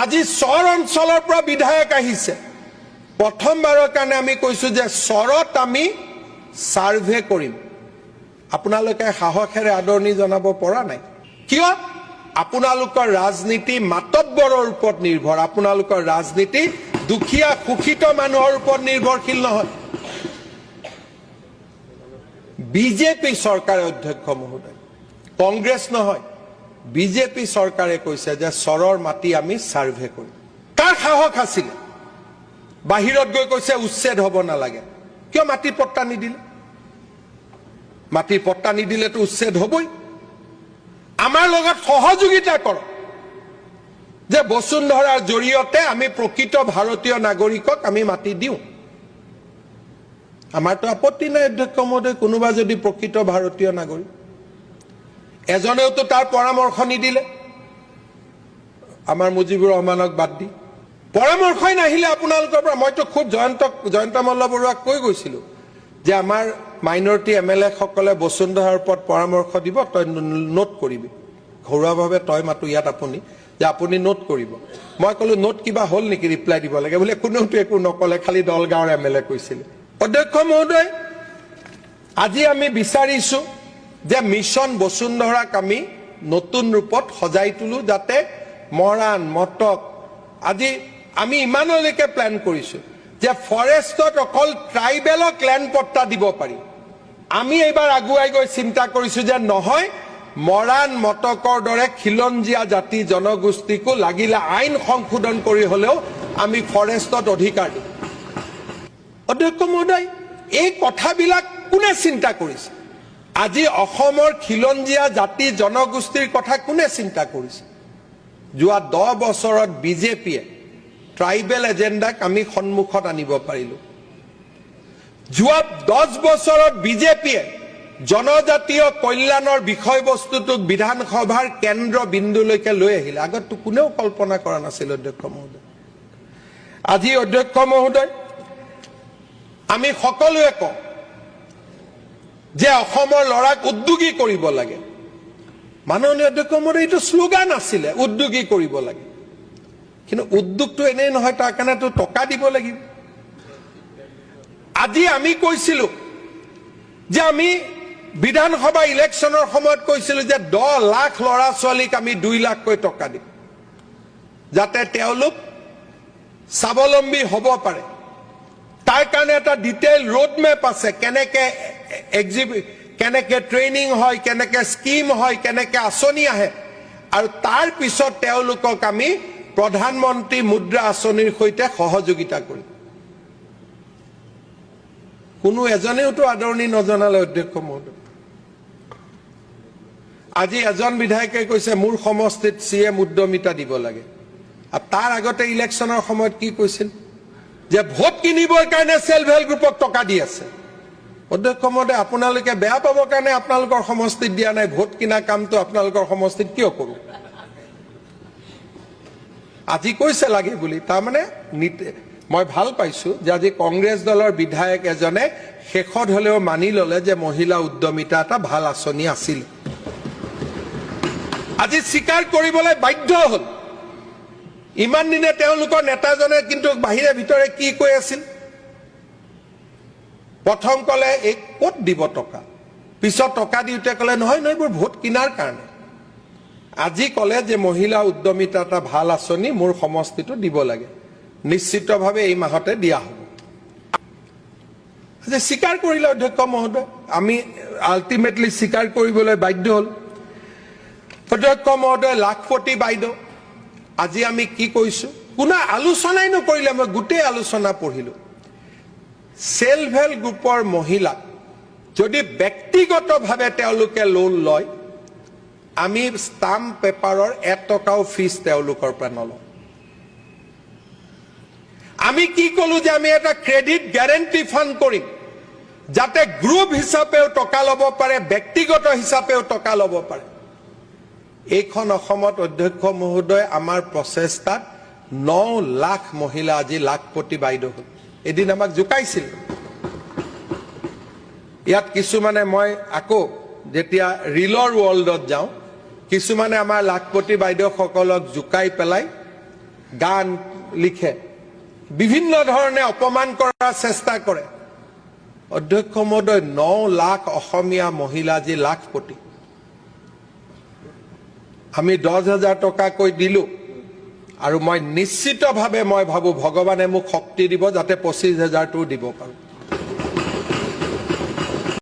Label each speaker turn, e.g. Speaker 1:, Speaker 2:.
Speaker 1: আজি চৰ অঞ্চলৰ পৰা বিধায়ক আহিছে প্ৰথমবাৰৰ কাৰণে আমি কৈছো যে চৰত আমি সাৰ্ভে কৰিম আপোনালোকে সাহসেৰে আদৰণি জনাব পৰা নাই কিয় আপোনালোকৰ ৰাজনীতি মাতব্বৰৰ ওপৰত নিৰ্ভৰ আপোনালোকৰ ৰাজনীতি দুখীয়া সুখিত মানুহৰ ওপৰত নিৰ্ভৰশীল নহয় বিজেপি চৰকাৰে অধ্যক্ষ মহোদয় কংগ্ৰেছ নহয় বিজেপি চৰকাৰে কৈছে যে চৰৰ মাটি আমি সাৰ্ভে কৰিম কাৰ সাহস আছিল বাহিৰত গৈ কৈছে উচ্ছেদ হ'ব নালাগে কিয় মাটি পট্টা নিদিলে তো উচ্ছেদ হ'বই আমাৰ লগত সহযোগিতা কৰক যে বসুন্ধৰাৰ জৰিয়তে আমি প্ৰকৃত ভাৰতীয় নাগৰিকক আমি মাটি দিওঁ আমাৰতো আপত্তি নাই অধ্যক্ষ মহোদয় কোনোবা যদি প্ৰকৃত ভাৰতীয় নাগৰিক এজনেওতো তাৰ পৰামৰ্শ নিদিলে আমাৰ মুজিবুৰ ৰহমানক বাদ দি পৰামৰ্শই নাহিলে আপোনালোকৰ পৰা মইতো খুব জয়ন্ত মল্ল বৰুৱাক কৈ গৈছিলো যে আমাৰ মাইনৰিটি এমএলএ সকলে বসুন্ধৰাৰ ওপৰত পৰামৰ্শ দিব তই নোট কৰিবি ঘৰুৱাভাৱে তই মাতো ইয়াত আপুনি যে আপুনি নোট কৰিব মই কলো নোট কিবা হল নেকি ৰিপ্লাই দিব লাগে বোলে কোনোটো একো নকলে খালি দলগাঁৱৰ এমএলএ কৈছিল অধ্যক্ষ মহোদয় আজি আমি বিচাৰিছো যে মিছন বসুন্ধৰাক আমি নতুন ৰূপত সজাই তুলো যাতে মৰাণ মটক আজি আমি ইমানলৈকে প্ল্যান কৰিছো যে ফৰেষ্টত অকল ট্ৰাইবেলক ল্যান্ড পট্টা দিব পাৰি আমি এইবাৰ আগুৱাই গৈ চিন্তা কৰিছো যে নহয় মৰাণ মটকৰ দৰে খিলঞ্জীয়া জাতি জনগোষ্ঠীকো লাগিলে আইন সংশোধন কৰি হলেও আমি ফৰেষ্টত অধিকাৰ দিম অধ্যক্ষ মহোদয় এই কথাবিলাক কোনে চিন্তা কৰিছে আজি অসমৰ খিলঞ্জীয়া জাতি জনগোষ্ঠীৰ কথা কোনে চিন্তা কৰিছে যোৱা 10 বছৰত বিজেপিয়ে ট্ৰাইবেল এজেন্ডাক আমি সন্মুখত আনিব পাৰিলো যোৱা 10 বছৰত বিজেপিয়ে জনজাতীয় কল্যাণৰ বিষয়বস্তুটোক বিধানসভাৰ কেন্দ্ৰ বিন্দুলৈকে লৈ আহিলে আগতো কোনেও কল্পনা কৰা নাছিল অধ্যক্ষ মহোদয় আজি অধ্যক্ষ মহোদয় আমি সকলোৱে কওঁ যে অসমৰ লৰাক উদ্যোগী কৰিব লাগে মাননীয় অধ্যক্ষ মহোদয় এইটো শ্লোগান আছিল উদ্যোগী কৰিব লাগে কিন্তু উদ্যোগটো এনেই নহয় তাৰ কাৰণেতো টকা দিব লাগিব আজি আমি কৈছিলো যে আমি বিধানসভা ইলেকশ্যনৰ সময়ত কৈছিলো যে 10 লাখ লৰা ছোৱালীক আমি 2 লাখ কৈ টকা দিম যাতে তেওঁলোক স্বাৱলম্বী হ'ব পাৰে তাৰ কাৰণে এটা ডিটেইল ৰোড মেপ আছে কেনেকে ট্ৰেইনিং হয় কেনেকে স্কিম হয় কেনেকে আঁচনি আহে আৰু তাৰ পিছত তেওঁলোকক আমি প্ৰধানমন্ত্ৰী মুদ্ৰা আঁচনিৰ সৈতে সহযোগিতা কৰিম কোনো এজনেওতো আদৰণি নজনালে অধ্যক্ষ মহোদয় আজি এজন বিধায়কে কৈছে মোৰ সমষ্টিত সিএম উদ্যমিতা দিব লাগে আৰু তাৰ আগতে ইলেকশ্যনৰ সময়ত কি কৈছিল যে ভোট কিনিবৰ কাৰণে সেলফ হেল্প গ্ৰুপক টকা দি আছে অধ্যক্ষ মহোদয় আপোনালোকে বেয়া পাবৰ কাৰণে আপোনালোকৰ সমষ্টিত দিয়া নাই ভোট কিনা কামটো আপোনালোকৰ সমষ্টিত কিয় কৰো আজি কৈছে লাগে বুলি তাৰ মানে মই ভাল পাইছো যে আজি কংগ্ৰেছ দলৰ বিধায়ক এজনে শেষত হলেও মানি ললে যে মহিলা উদ্যমিতা এটা ভাল আঁচনি আছিল আজি স্বীকাৰ কৰিবলৈ বাধ্য হল ইমান দিনে তেওঁলোকৰ নেতাজনে কিন্তু বাহিৰে ভিতৰে কি কৈ আছিল প্ৰথম কলে এই ক'ত দিব টকা পিছত টকা দিওঁতে কলে নহয় এইবোৰ ভোট কিনাৰ কাৰণে আজি কলে যে মহিলা উদ্যমিতা এটা ভাল আঁচনি মোৰ সমষ্টিটো দিব লাগে নিশ্চিতভাৱে এই মাহতে দিয়া হ'ব যে স্বীকাৰ কৰিলে অধ্যক্ষ মহোদয় আমি আল্টিমেটলি স্বীকাৰ কৰিবলৈ বাধ্য হল অধ্যক্ষ মহোদয় লাখপতি বাইদেউ আজি আমি কি কৈছো কোনো আলোচনাই নকৰিলে মই গোটেই আলোচনা পঢ়িলো সেলফ হেল্প গ্ৰুপৰ মহিলা যদি ব্যক্তিগতভাৱে তেওঁলোকে লোন লয় আমি স্টাম্প পেপাৰৰ 1 টকাও ফিজ তেওঁলোকৰ পৰা নলওঁ আমি কি কলো যে আমি এটা ক্ৰেডিট গ্যাৰান্টি ফান্ড কৰিম যাতে গ্ৰুপ হিচাপেও টকা ল'ব পাৰে ব্যক্তিগত হিচাপেও টকা ল'ব পাৰে এইখন অসমত অধ্যক্ষ মহোদয় আমাৰ প্ৰচেষ্টাত 9 লাখ মহিলা আজি লাখপতি বাইদেউ হ'ল এদিন আমাক জুকাইছিল ইয়াত কিছুমানে মই আকৌ যেতিয়া ৰিলৰ ৱৰ্ল্ডত যাওঁ কিছুমানে আমাৰ লাখপতি বাইদেউ সকলক জুকাই পেলাই গান লিখে বিভিন্ন ধৰণে অপমান কৰাৰ চেষ্টা কৰে অধ্যক্ষ মহোদয় 9 লাখ অসমীয়া মহিলা যি লাখপতি আমি 10,000 টকা কৈ দিলো আৰু মই নিশ্চিতভাৱে মই ভাবো ভগৱানে মোক শক্তি দিব যাতে 25,000 টো দিব পাৰো